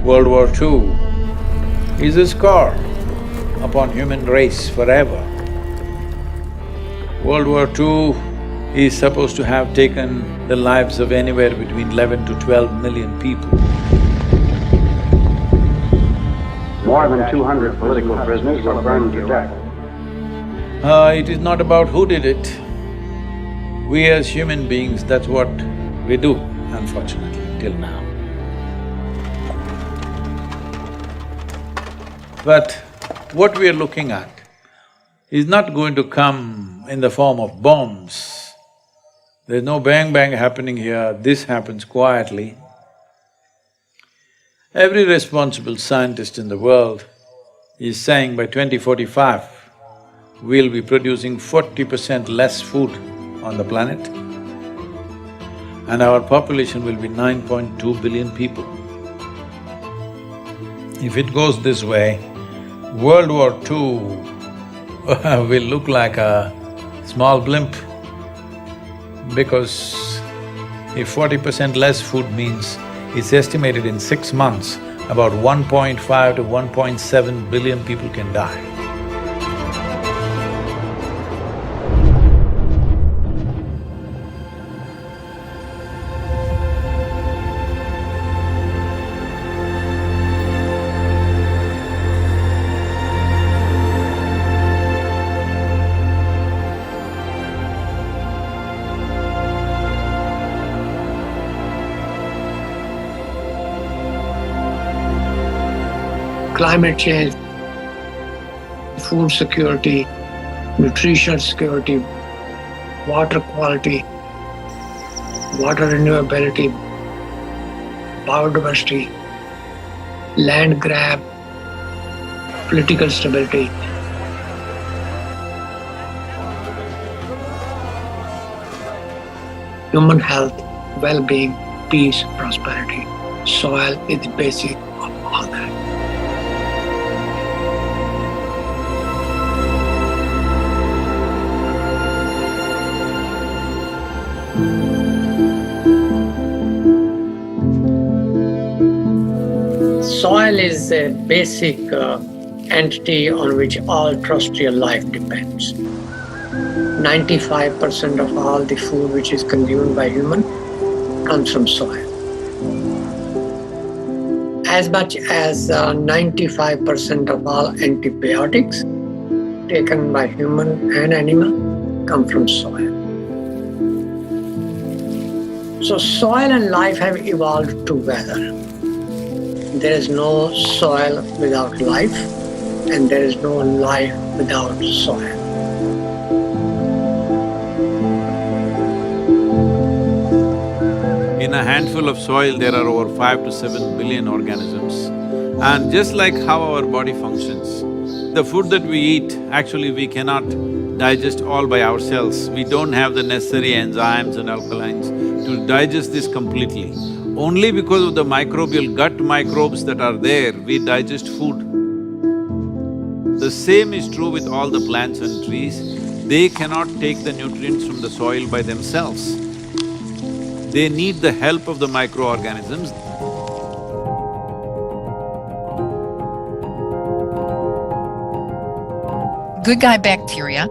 World War II is a scar upon human race forever. World War II is supposed to have taken the lives of anywhere between 11 to 12 million people. More than 200 political prisoners were burned to death. It is not about who did it. We as human beings, that's what we do, unfortunately, till now. But what we are looking at is not going to come in the form of bombs. There's no bang-bang happening here, this happens quietly. Every responsible scientist in the world is saying by 2045, we'll be producing 40% less food on the planet and our population will be 9.2 billion people. If it goes this way, World War II will look like a small blimp, because if 40% less food means it's estimated in 6 months, about 1.5 to 1.7 billion people can die. Climate change, food security, nutrition security, water quality, water renewability, biodiversity, land grab, political stability. Human health, well-being, peace, prosperity. Soil is the basic of all that. Soil is a basic entity on which all terrestrial life depends. 95% of all the food which is consumed by human comes from soil. As much as 95% of all antibiotics taken by human and animal come from soil. So soil and life have evolved together. There is no soil without life, and there is no life without soil. In a handful of soil, there are over 5 to 7 billion organisms. And just like how our body functions, the food that we eat, actually we cannot digest all by ourselves. We don't have the necessary enzymes and alkalines to digest this completely. Only because of the microbial gut microbes that are there, we digest food. The same is true with all the plants and trees. They cannot take the nutrients from the soil by themselves. They need the help of the microorganisms. Good guy bacteria,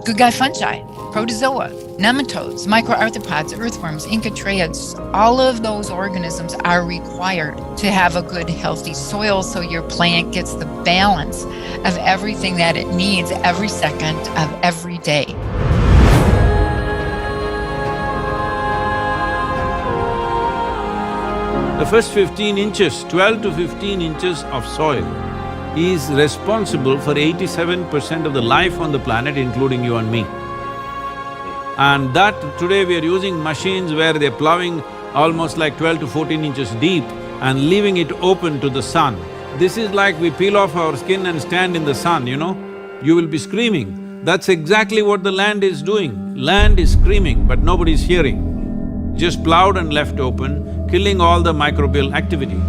good guy fungi, protozoa, nematodes, microarthropods, earthworms, incatriotes, all of those organisms are required to have a good, healthy soil so your plant gets the balance of everything that it needs every second of every day. The first 15 inches, 12 to 15 inches of soil is responsible for 87% of the life on the planet, including you and me. And that today we are using machines where they're plowing almost like 12 to 14 inches deep and leaving it open to the sun. This is like we peel off our skin and stand in the sun, you know? You will be screaming. That's exactly what the land is doing. Land is screaming, but nobody's hearing. Just plowed and left open, killing all the microbial activity.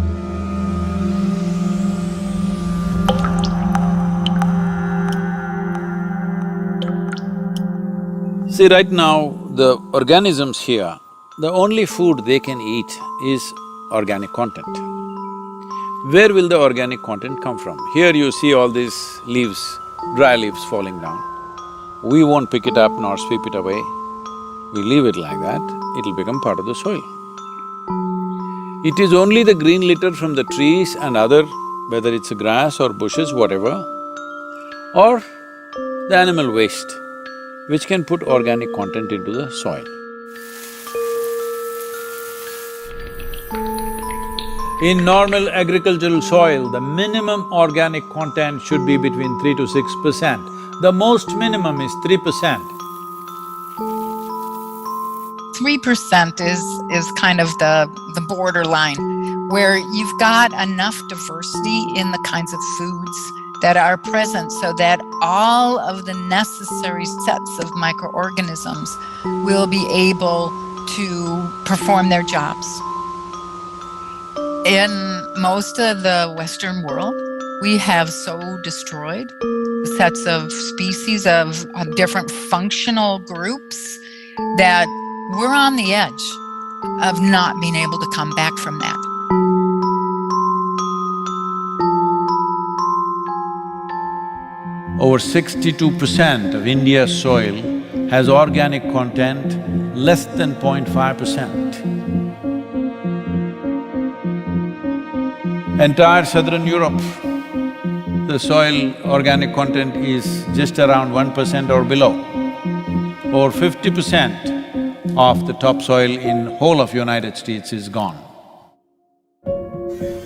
See, right now, the organisms here, the only food they can eat is organic content. where will the organic content come from? Here you see all these leaves, dry leaves falling down. We won't pick it up nor sweep it away. We leave it like that, it'll become part of the soil. It is only the green litter from the trees and other, whether it's grass or bushes, whatever, or the animal waste, which can put organic content into the soil. In normal agricultural soil, the minimum organic content should be between 3 to 6%. The most minimum is 3%. 3% is kind of the borderline, where you've got enough diversity in the kinds of foods that are present so that all of the necessary sets of microorganisms will be able to perform their jobs. In most of the Western world, we have so destroyed sets of species of different functional groups that we're on the edge of not being able to come back from that. Over 62% of India's soil has organic content less than 0.5%. Entire southern Europe, the soil organic content is just around 1% or below. Over 50% of the topsoil in whole of United States is gone.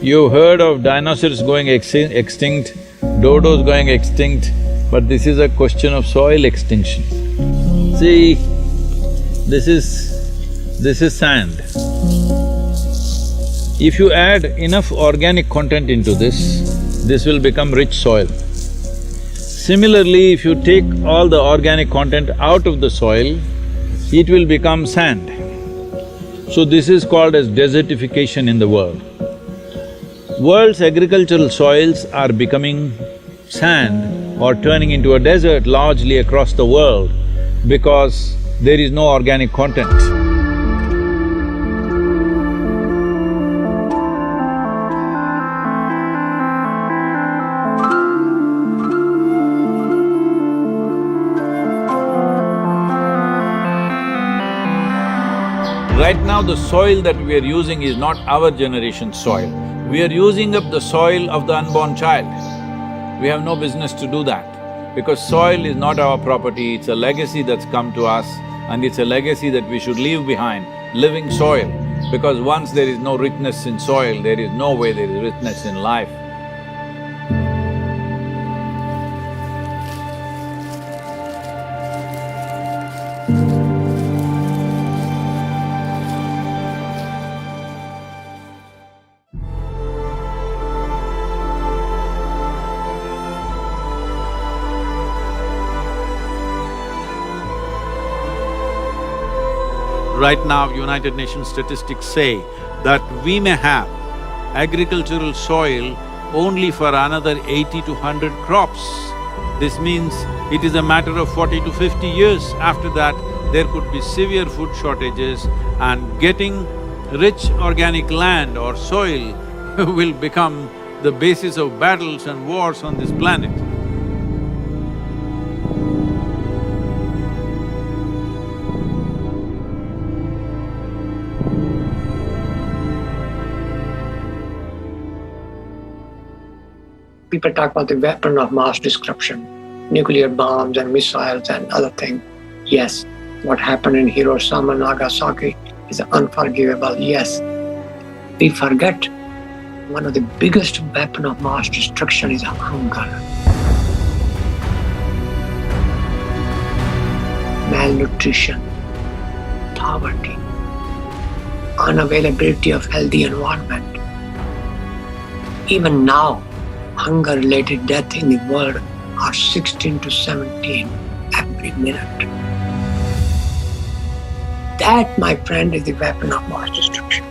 You heard of dinosaurs going extinct, dodos going extinct, but this is a question of soil extinction. See, this is sand. If you add enough organic content into this will become rich soil. Similarly, if you take all the organic content out of the soil, it will become sand. So this is called as desertification in the world. World's agricultural soils are becoming sand or turning into a desert largely across the world because there is no organic content. Right now, the soil that we are using is not our generation's soil. We are using up the soil of the unborn child. We have no business to do that, because soil is not our property, it's a legacy that's come to us, and it's a legacy that we should leave behind, living soil. Because once there is no richness in soil, there is no way there is richness in life. Right now, United Nations statistics say that we may have agricultural soil only for another 80 to 100 crops. This means it is a matter of 40 to 50 years. After that, there could be severe food shortages, and getting rich organic land or soil will become the basis of battles and wars on this planet. People talk about the weapon of mass destruction, nuclear bombs and missiles and other things. Yes, what happened in Hiroshima and Nagasaki is unforgivable, yes. We forget one of the biggest weapons of mass destruction is hunger. Malnutrition, poverty, unavailability of healthy environment. Even now, hunger-related deaths in the world are 16 to 17 every minute. That, my friend, is the weapon of mass destruction.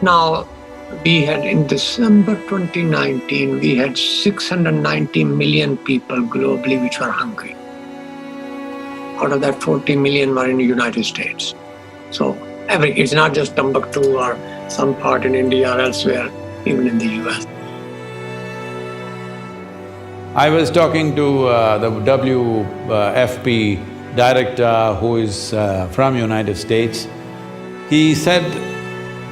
Now, we had in December 2019, we had 690 million people globally which were hungry. Out of that, 40 million were in the United States. So it's not just Timbuktu or some part in India or elsewhere. even in the US. I was talking to the WFP director who is from United States. He said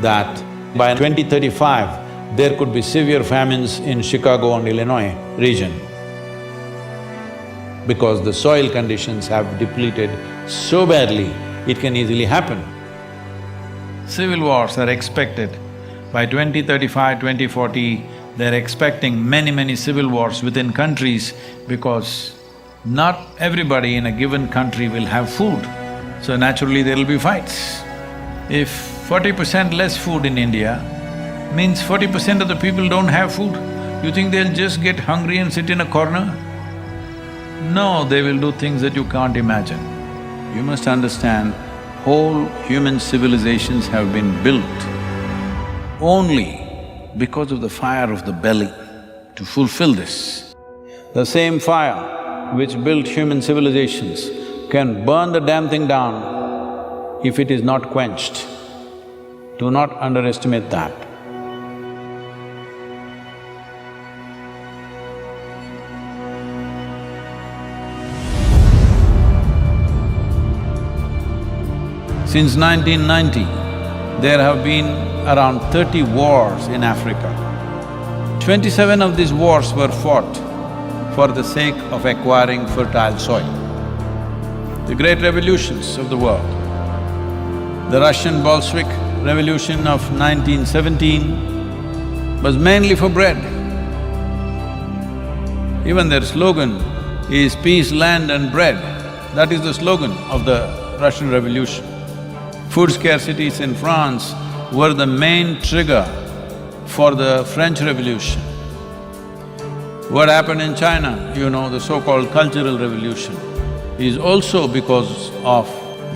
that by 2035, there could be severe famines in Chicago and Illinois region because the soil conditions have depleted so badly, it can easily happen. Civil wars are expected. By 2035, 2040, they're expecting many civil wars within countries because not everybody in a given country will have food, so naturally there'll be fights. If 40% less food in India means 40% of the people don't have food, you think they'll just get hungry and sit in a corner? No, they will do things that you can't imagine. You must understand, whole human civilizations have been built only because of the fire of the belly to fulfill this. The same fire which built human civilizations can burn the damn thing down if it is not quenched. Do not underestimate that. Since 1990, there have been around 30 wars in Africa. 27 of these wars were fought for the sake of acquiring fertile soil. The great revolutions of the world, the Russian Bolshevik Revolution of 1917 was mainly for bread. Even their slogan is peace, land and bread. That is the slogan of the Russian Revolution. Food scarcities in France were the main trigger for the French Revolution. What happened in China, you know, the so-called Cultural Revolution, is also because of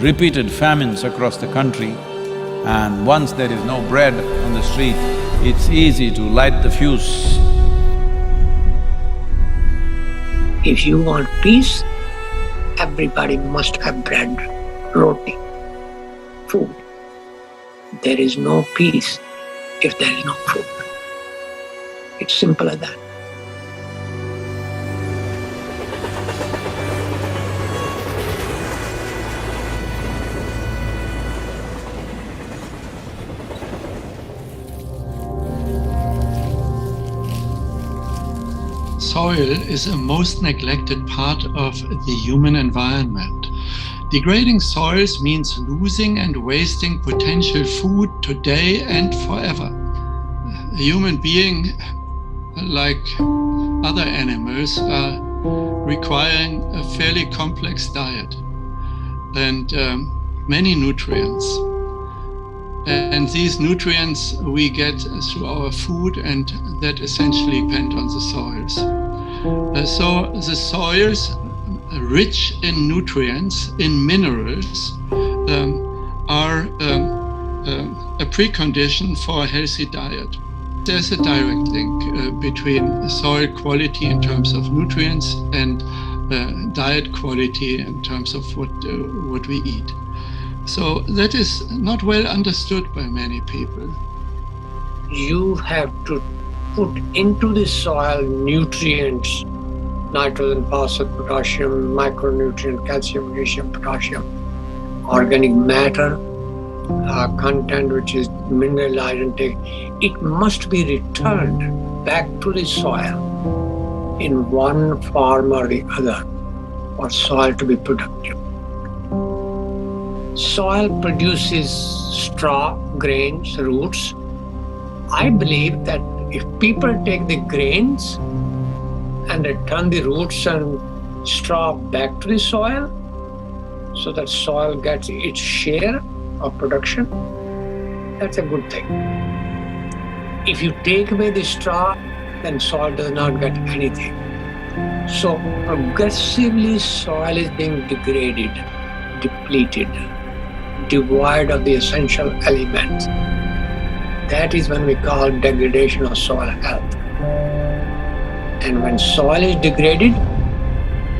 repeated famines across the country, and once there is no bread on the street, it's easy to light the fuse. If you want peace, everybody must have bread, roti, food. There is no peace if there is no food. It's simple as that. Soil is a most neglected part of the human environment. Degrading soils means losing and wasting potential food today and forever. A human being, like other animals, are requiring a fairly complex diet and many nutrients. And these nutrients we get through our food, and that essentially depend on the soils. So the soils, rich in nutrients, in minerals, are a precondition for a healthy diet. There's a direct link between soil quality in terms of nutrients and diet quality in terms of what we eat. So that is not well understood by many people. You have to put into the soil nutrients, nitrogen, phosphorus, potassium, micronutrient, calcium, magnesium, potassium, organic matter, content which is mineralized intake. It must be returned back to the soil in one form or the other for soil to be productive. Soil produces straw, grains, roots. I believe that if people take the grains and return the roots and straw back to the soil, so that soil gets its share of production, that's a good thing. If you take away the straw, then soil does not get anything. So progressively soil is being degraded, depleted, devoid of the essential elements. That is when we call degradation of soil health. And when soil is degraded,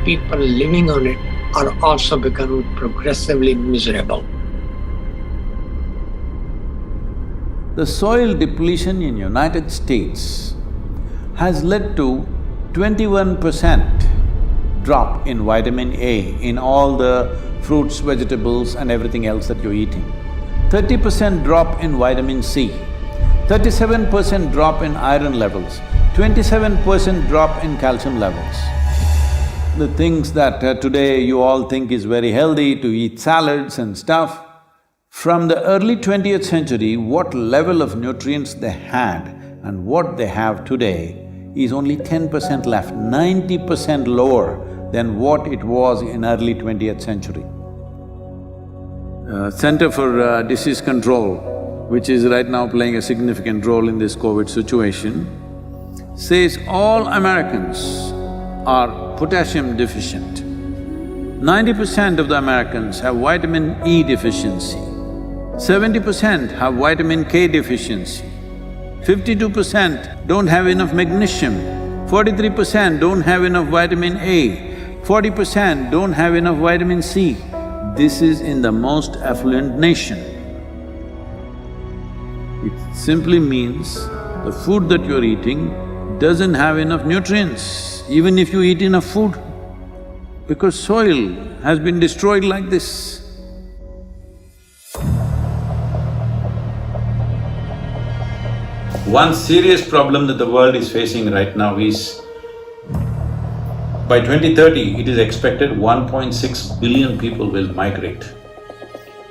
people living on it are also becoming progressively miserable. The soil depletion in United States has led to 21% drop in vitamin A in all the fruits, vegetables and everything else that you're eating. 30% drop in vitamin C, 37% drop in iron levels, 27% drop in calcium levels. The things that today you all think is very healthy to eat salads and stuff, from the early 20th century, what level of nutrients they had and what they have today is only 10% left, 90% lower than what it was in early 20th century. Center for Disease Control, which is right now playing a significant role in this COVID situation, says all Americans are potassium deficient. 90% of the Americans have vitamin E deficiency, 70% have vitamin K deficiency, 52% don't have enough magnesium, 43% don't have enough vitamin A, 40% don't have enough vitamin C. This is in the most affluent nation. It simply means the food that you're eating doesn't have enough nutrients, even if you eat enough food, because soil has been destroyed like this. One serious problem that the world is facing right now is, by 2030, it is expected 1.6 billion people will migrate.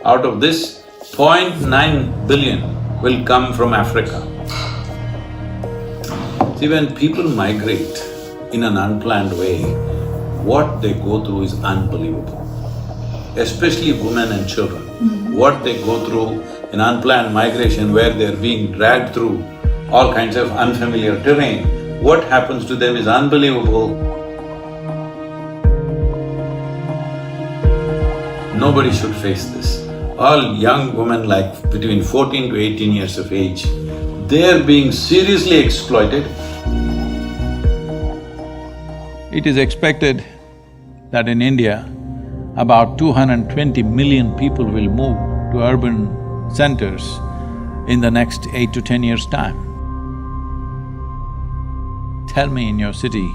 Out of this, 0.9 billion will come from Africa. See, when people migrate in an unplanned way, what they go through is unbelievable. Especially women and children. What they go through in unplanned migration where they're being dragged through all kinds of unfamiliar terrain, what happens to them is unbelievable. Nobody should face this. All young women like between 14 to 18 years of age, they're being seriously exploited. It is expected that in India, about 220 million people will move to urban centers in the next 8 to 10 years' time. Tell me, in your city,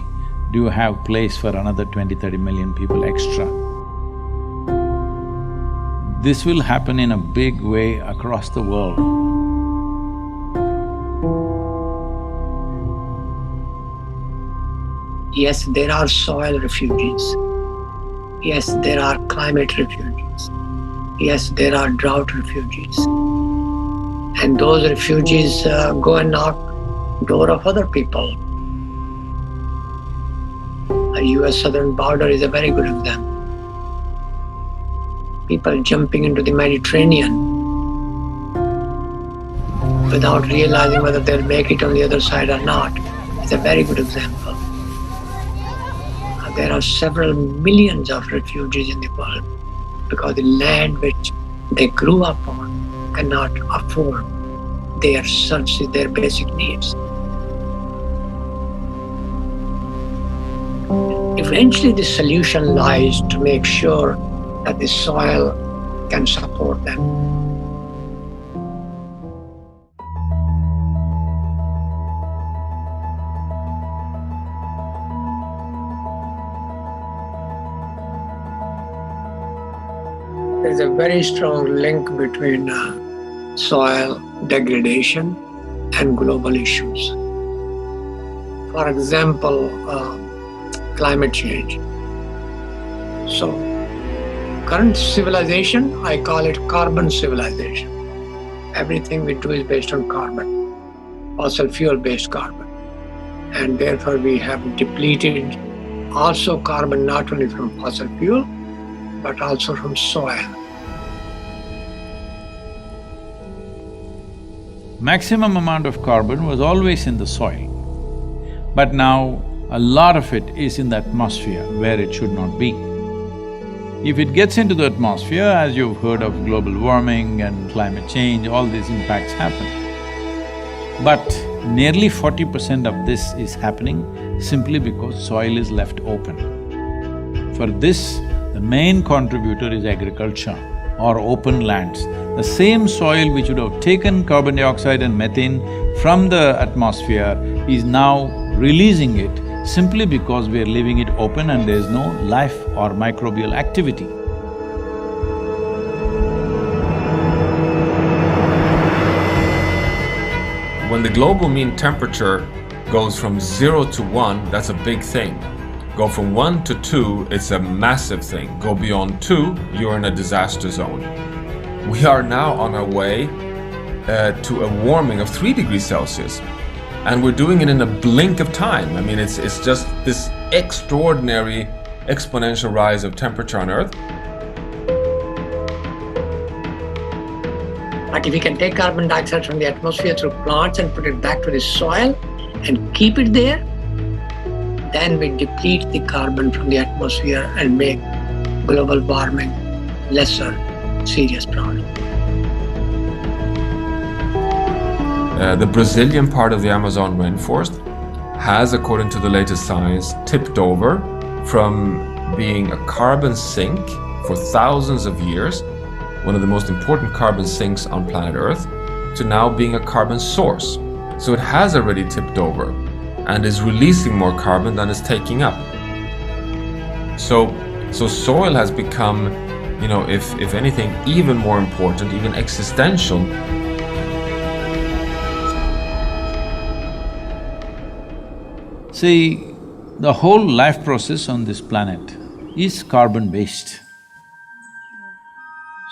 do you have place for another 20-30 million people extra? This will happen in a big way across the world. Yes, there are soil refugees. Yes, there are climate refugees. Yes, there are drought refugees. And those refugees go and knock door of other people. The US southern border is a very good example. People jumping into the Mediterranean without realizing whether they'll make it on the other side or not. It's a very good example. There are several millions of refugees in the world because the land which they grew up on cannot afford their services, their basic needs. Eventually the solution lies to make sure that the soil can support them. There is a very strong link between soil degradation and global issues. For example, climate change. So, current civilization, I call it carbon civilization. Everything we do is based on carbon, fossil fuel-based carbon. And therefore we have depleted also carbon not only from fossil fuel, but also from soil. Maximum amount of carbon was always in the soil, but now a lot of it is in the atmosphere where it should not be. If it gets into the atmosphere, as you've heard of global warming and climate change, all these impacts happen. But nearly 40% of this is happening simply because soil is left open. For this, the main contributor is agriculture. or open lands. The same soil which would have taken carbon dioxide and methane from the atmosphere is now releasing it simply because we are leaving it open and there is no life or microbial activity. When the global mean temperature goes from 0 to 1, that's a big thing. Go from 1 to 2, it's a massive thing. Go beyond 2, you're in a disaster zone. We are now on our way to a warming of 3 degrees Celsius. And we're doing it in a blink of time. I mean, it's just this extraordinary exponential rise of temperature on Earth. But if we can take carbon dioxide from the atmosphere through plants and put it back to the soil and keep it there, then we deplete the carbon from the atmosphere and make global warming lesser serious problem. The Brazilian part of the Amazon rainforest has, according to the latest science, tipped over from being a carbon sink for thousands of years, one of the most important carbon sinks on planet Earth, to now being a carbon source. So it has already tipped over and is releasing more carbon than it's taking up. So soil has become, if anything, even more important, even existential. See, the whole life process on this planet is carbon-based.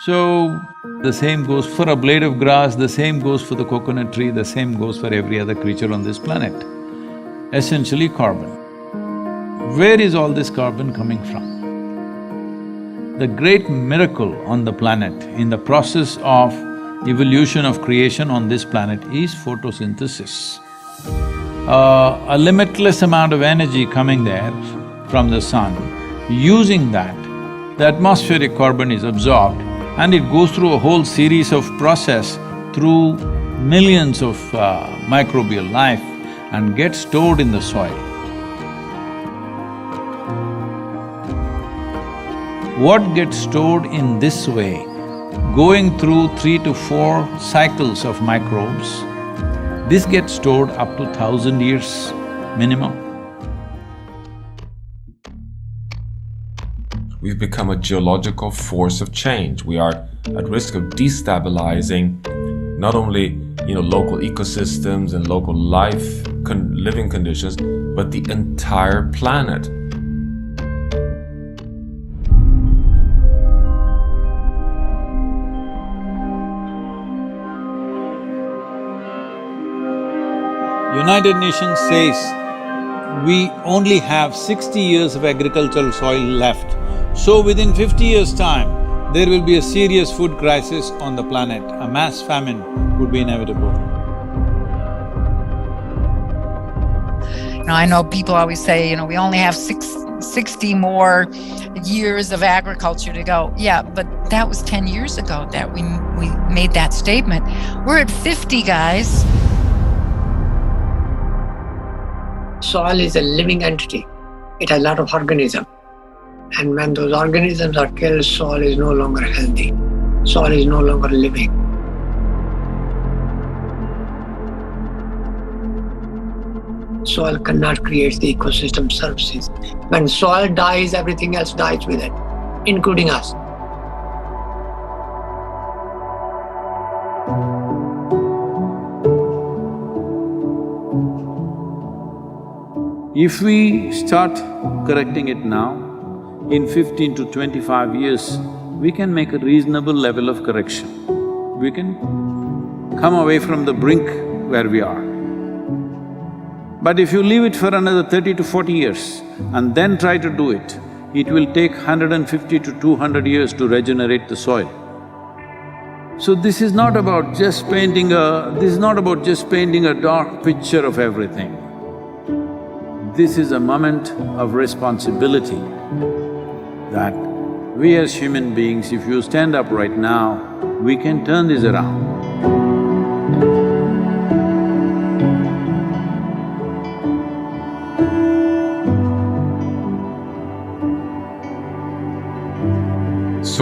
So, the same goes for a blade of grass, the same goes for the coconut tree, the same goes for every other creature on this planet. Essentially carbon. Where is all this carbon coming from? The great miracle on the planet, in the process of evolution of creation on this planet, is photosynthesis. A limitless amount of energy coming there from the sun. Using that, the atmospheric carbon is absorbed and it goes through a whole series of process through millions of microbial life and gets stored in the soil. What gets stored in this way, going through 3 to 4 cycles of microbes, this gets stored up to 1,000 years minimum. We've become a geological force of change. We are at risk of destabilizing not only, local ecosystems and local living conditions, but the entire planet. United Nations says we only have 60 years of agricultural soil left. So within 50 years' time, there will be a serious food crisis on the planet. A mass famine would be inevitable. I know people always say, we only have 60 more years of agriculture to go. Yeah, but that was 10 years ago that we made that statement. We're at 50, guys. Soil is a living entity. It has a lot of organisms. And when those organisms are killed, soil is no longer healthy. Soil is no longer living. Soil cannot create the ecosystem services. When soil dies, everything else dies with it, including us. If we start correcting it now, in 15 to 25 years, we can make a reasonable level of correction. We can come away from the brink where we are. But if you leave it for another 30 to 40 years and then try to do it, it will take 150 to 200 years to regenerate the soil. So this is not about just painting a dark picture of everything. This is a moment of responsibility that we as human beings, if you stand up right now, we can turn this around.